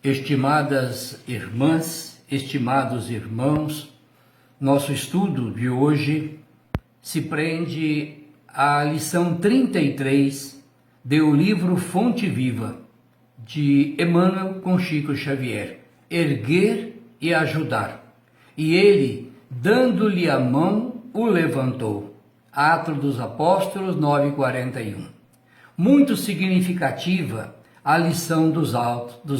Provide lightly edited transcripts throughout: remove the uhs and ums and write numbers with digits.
Estimadas irmãs, estimados irmãos, nosso estudo de hoje se prende à lição 33 do livro Fonte Viva, de Emmanuel com Chico Xavier, Erguer e Ajudar. E ele, dando-lhe a mão, o levantou. Atos dos Apóstolos 9:41. Muito significativa a lição dos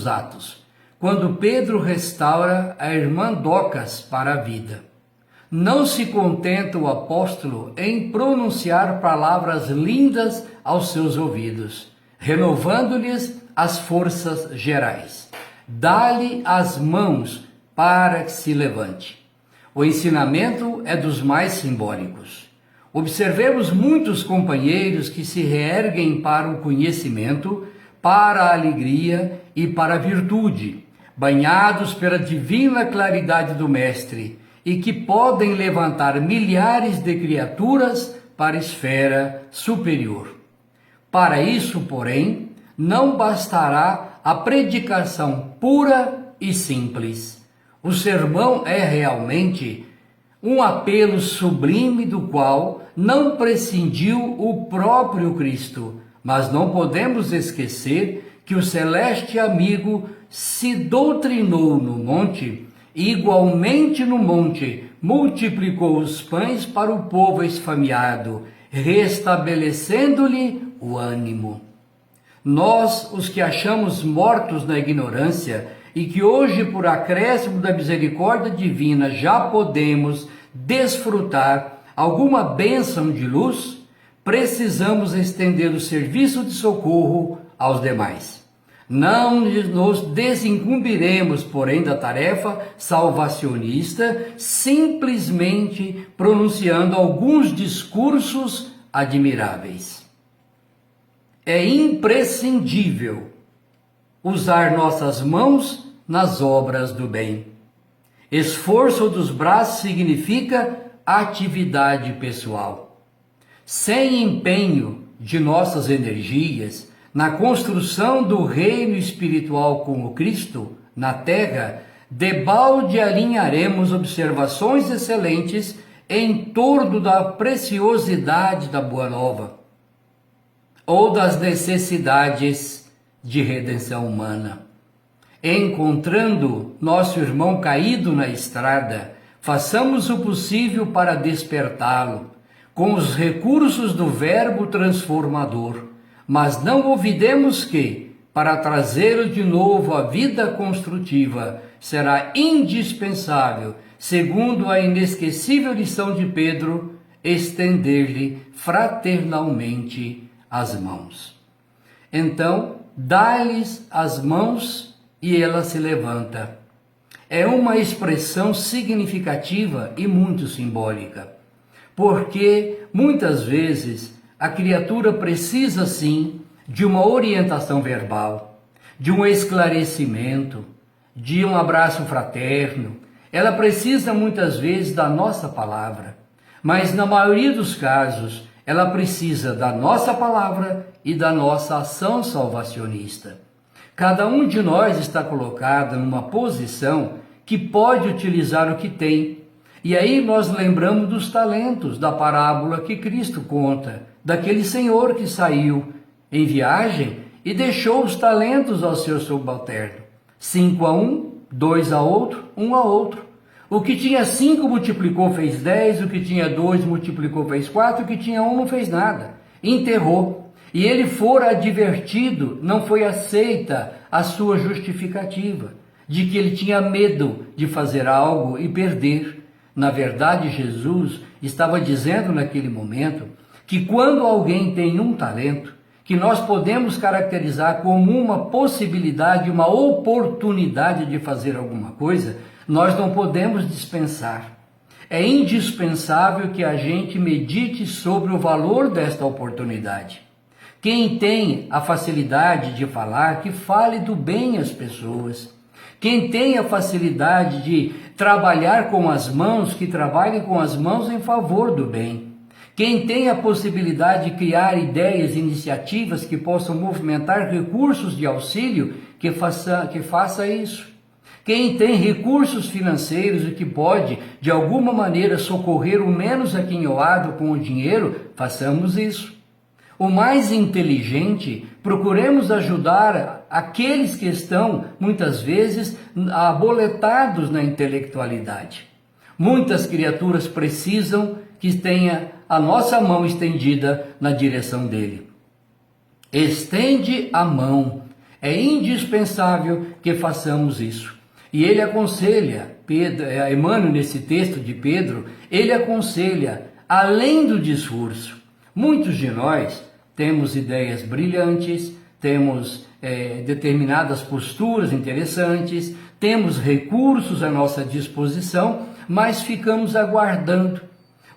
Atos, quando Pedro restaura a irmã Docas para a vida. Não se contenta o apóstolo em pronunciar palavras lindas aos seus ouvidos, renovando-lhes as forças gerais. Dá-lhe as mãos para que se levante. O ensinamento é dos mais simbólicos. Observemos muitos companheiros que se reerguem para o conhecimento, para a alegria e para a virtude, banhados pela divina claridade do Mestre, e que podem levantar milhares de criaturas para a esfera superior. Para isso, porém, não bastará a predicação pura e simples. O sermão é realmente um apelo sublime do qual não prescindiu o próprio Cristo, mas não podemos esquecer que o celeste amigo se doutrinou no monte e igualmente no monte multiplicou os pães para o povo esfameado, restabelecendo-lhe o ânimo. Nós, os que achamos mortos na ignorância e que hoje, por acréscimo da misericórdia divina, já podemos desfrutar alguma bênção de luz, precisamos estender o serviço de socorro aos demais. Não nos desincumbiremos, porém, da tarefa salvacionista, simplesmente pronunciando alguns discursos admiráveis. É imprescindível usar nossas mãos nas obras do bem. Esforço dos braços significa atividade pessoal. Sem empenho de nossas energias na construção do reino espiritual com o Cristo na terra, debalde alinharemos observações excelentes em torno da preciosidade da Boa Nova ou das necessidades de redenção humana. Encontrando nosso irmão caído na estrada, façamos o possível para despertá-lo com os recursos do Verbo transformador, mas não olvidemos que, para trazê-lo de novo à vida construtiva, será indispensável, segundo a inesquecível lição de Pedro, estender-lhe fraternalmente as mãos. Então, dá-lhes as mãos e ela se levanta. É uma expressão significativa e muito simbólica, porque muitas vezes a criatura precisa sim de uma orientação verbal, de um esclarecimento, de um abraço fraterno. Ela precisa muitas vezes da nossa palavra, mas na maioria dos casos ela precisa da nossa palavra e da nossa ação salvacionista. Cada um de nós está colocado numa posição que pode utilizar o que tem. E aí nós lembramos dos talentos da parábola que Cristo conta, daquele senhor que saiu em viagem e deixou os talentos ao seu subalterno. 5 a um, 2 a outro, 1 a outro. O que tinha 5 multiplicou, fez 10, o que tinha 2 multiplicou, fez 4, o que tinha 1 não fez nada. Enterrou. E ele fora advertido, não foi aceita a sua justificativa, de que ele tinha medo de fazer algo e perder. Na verdade, Jesus estava dizendo naquele momento que quando alguém tem um talento, que nós podemos caracterizar como uma possibilidade, uma oportunidade de fazer alguma coisa, nós não podemos dispensar. É indispensável que a gente medite sobre o valor desta oportunidade. Quem tem a facilidade de falar, que fale do bem às pessoas. Quem tem a facilidade de trabalhar com as mãos, que trabalhe com as mãos em favor do bem. Quem tem a possibilidade de criar ideias, iniciativas que possam movimentar recursos de auxílio, que faça isso. Quem tem recursos financeiros e que pode, de alguma maneira, socorrer o menos aquinhoado com o dinheiro, façamos isso. O mais inteligente, procuremos ajudar aqueles que estão, muitas vezes, aboletados na intelectualidade. Muitas criaturas precisam que tenha a nossa mão estendida na direção dele. Estende a mão. É indispensável que façamos isso. E ele aconselha, Emmanuel, nesse texto de Pedro, ele aconselha, além do discurso. Muitos de nós temos ideias brilhantes, temos determinadas posturas interessantes, temos recursos à nossa disposição, mas ficamos aguardando.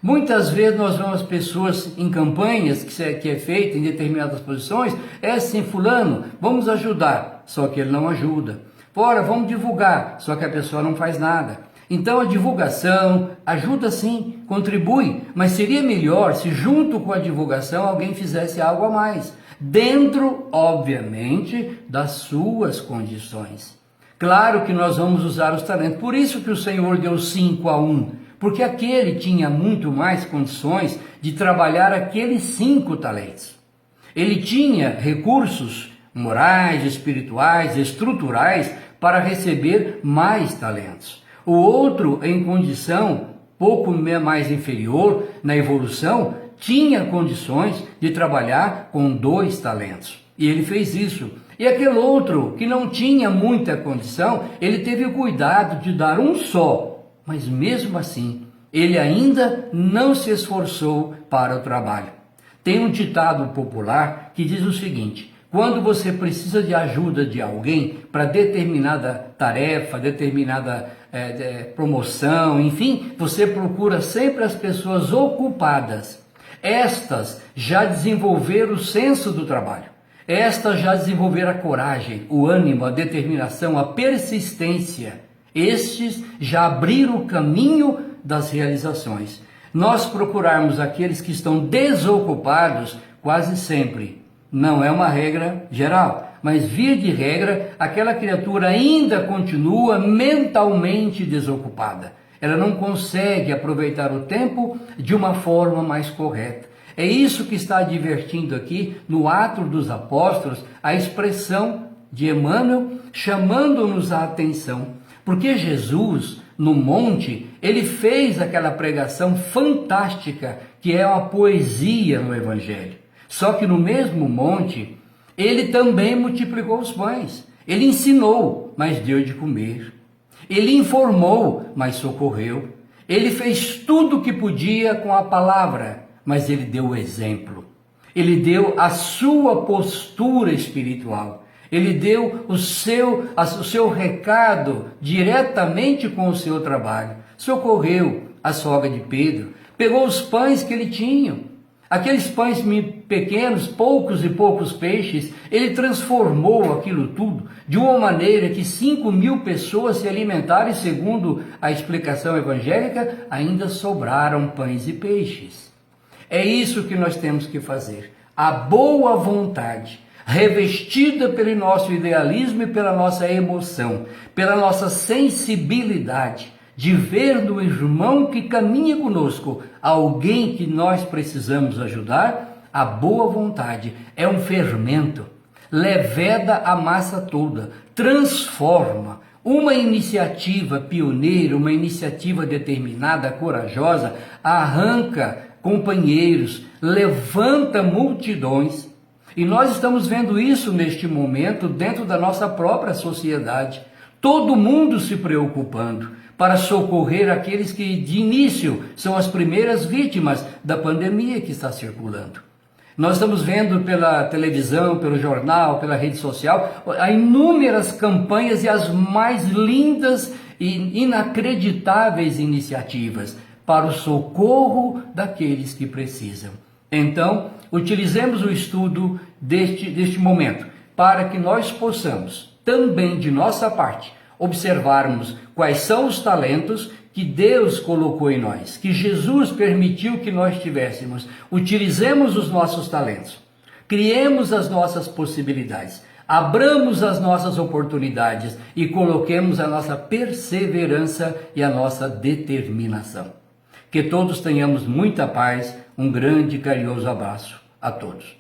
Muitas vezes nós vemos pessoas em campanhas que é feita em determinadas posições, é assim, fulano, vamos ajudar, só que ele não ajuda. Fora, vamos divulgar, só que a pessoa não faz nada. Então a divulgação ajuda sim, contribui, mas seria melhor se junto com a divulgação alguém fizesse algo a mais, dentro, obviamente, das suas condições. Claro que nós vamos usar os talentos, por isso que o Senhor deu 5 a 1, porque aquele tinha muito mais condições de trabalhar aqueles 5 talentos. Ele tinha recursos morais, espirituais, estruturais para receber mais talentos. O outro, em condição pouco mais inferior na evolução, tinha condições de trabalhar com 2 talentos. E ele fez isso. E aquele outro, que não tinha muita condição, ele teve o cuidado de dar um só. Mas mesmo assim, ele ainda não se esforçou para o trabalho. Tem um ditado popular que diz o seguinte: quando você precisa de ajuda de alguém para determinada tarefa, determinada promoção, enfim, você procura sempre as pessoas ocupadas. Estas já desenvolveram o senso do trabalho. Estas já desenvolveram a coragem, o ânimo, a determinação, a persistência. Estes já abriram o caminho das realizações. Nós procurarmos aqueles que estão desocupados quase sempre. Não é uma regra geral, mas via de regra, aquela criatura ainda continua mentalmente desocupada. Ela não consegue aproveitar o tempo de uma forma mais correta. É isso que está advertindo aqui no Atos dos Apóstolos a expressão de Emmanuel, chamando-nos a atenção. Porque Jesus, no monte, ele fez aquela pregação fantástica que é uma poesia no Evangelho. Só que no mesmo monte, ele também multiplicou os pães. Ele ensinou, mas deu de comer. Ele informou, mas socorreu. Ele fez tudo o que podia com a palavra, mas ele deu o exemplo. Ele deu a sua postura espiritual. Ele deu o seu recado diretamente com o seu trabalho. Socorreu a sogra de Pedro. Pegou os pães que ele tinha. Aqueles pães pequenos, poucos e poucos peixes, ele transformou aquilo tudo de uma maneira que 5.000 pessoas se alimentaram e, segundo a explicação evangélica, ainda sobraram pães e peixes. É isso que nós temos que fazer. A boa vontade, revestida pelo nosso idealismo e pela nossa emoção, pela nossa sensibilidade, de ver no irmão que caminha conosco alguém que nós precisamos ajudar, a boa vontade é um fermento, leveda a massa toda, transforma. Uma iniciativa pioneira, uma iniciativa determinada, corajosa, arranca companheiros, levanta multidões. E nós estamos vendo isso neste momento dentro da nossa própria sociedade. Todo mundo se preocupando para socorrer aqueles que de início são as primeiras vítimas da pandemia que está circulando. Nós estamos vendo pela televisão, pelo jornal, pela rede social, inúmeras campanhas e as mais lindas e inacreditáveis iniciativas para o socorro daqueles que precisam. Então, utilizemos o estudo deste momento para que nós possamos, também de nossa parte, observarmos quais são os talentos que Deus colocou em nós, que Jesus permitiu que nós tivéssemos. Utilizemos os nossos talentos, criemos as nossas possibilidades, Abramos as nossas oportunidades e coloquemos a nossa perseverança e a nossa determinação. Que todos tenhamos muita paz. Um grande e carinhoso abraço a todos.